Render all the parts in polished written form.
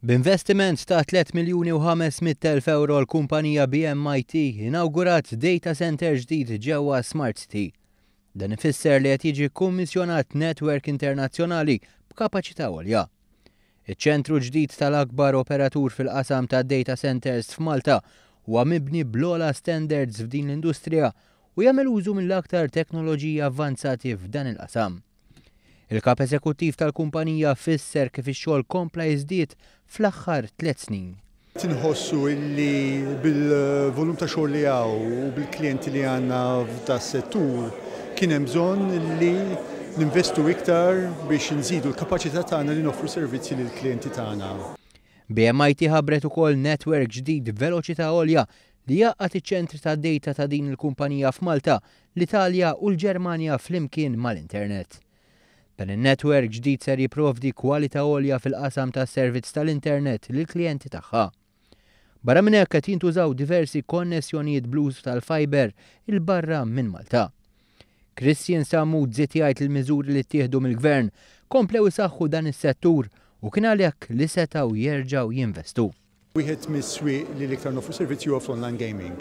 B'investiment ta' 3,500,000 euro l-kumpanija BMIT inawgurat data center ġdid ġewwa Smart City. Dan ifisser li qed jiġi kummissjonat netwerk internazzjonali b'kapaċità għolja. Iċ-ċentru ġdid tal-akbar operatur fil-qasam ta' data centers f'Malta huwa mibni bl-ogħla standards f'din l-industrija u jagħmel użu mill-aktar teknoloġiji avvanzati f'dan il-qasam. Il-kap eżekuttiv tal-kumpanija fisser kif ix-xogħol kompla jiżdied fl-aħħar 3 snin. Tinħossu illi bil-volum ta' xogħol li hawn u bil-klijenti li għandna f'das-settur kien hemm bżonn li ninvestu iktar biex nżidu l-kapaċità tagħna li noffru servizzi lill-klijenti tagħna. BMIT ħabbret ukoll netwerk ġdid veloċità għolja li jaqgħad iċ-ċentri tad-dejta ta' din il-kumpanija f'Malta, l-Italja u l-Ġermanja flimkien mal-Internet. Dan in-netwerk ġdid ser jipprovdi kwalità għolja fil-qasam tas-servizz tal-Internet lill-klijenti tagħha. Barra minn hekk qed jintużaw diversi konnessjonijiet blues tal-fiber il-barra minn Malta. Christian Samud żied jgħid il-miżuri li ttieħdu mill-Gvern komplew isaħħu dan is-settur u kien għalhekk li setgħu jerġgħu jinvestu. Wieħed mis-swieq li l-iktar nofru servizzi huwa fl-online gaming.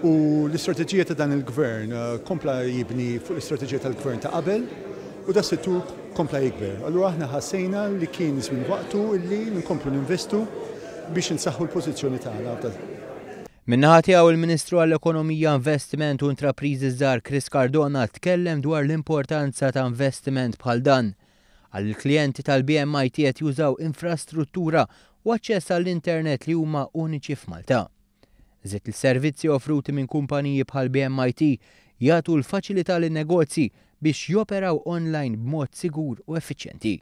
U l-istrateġija ta' dan il-Gvern kompla jibni fuq l-istrateġija tal-Gvern ta' qabel u da settur kompla jikber. Allura aħna ħassejna li kien żmien waqtu li nkomplu ninvestu biex insaħħu l-pożizzjoni tagħna. Min-naħa tiegħu il-Ministru għall-Ekonomija, Investiment u Intrapriżi Żgħar Chris Cardona tkellem dwar l-importanza ta' investiment bħal dan. Għall-klijenti tal-BMIT qed jużaw infrastruttura u aċċess għall-internet li huma uniċi f'Malta. Żied il-servizzi offruti minn kumpaniji bħal BMIT jagħtu l-faċilità lin-negozji biex joperaw online b'mod sigur u effiċjenti.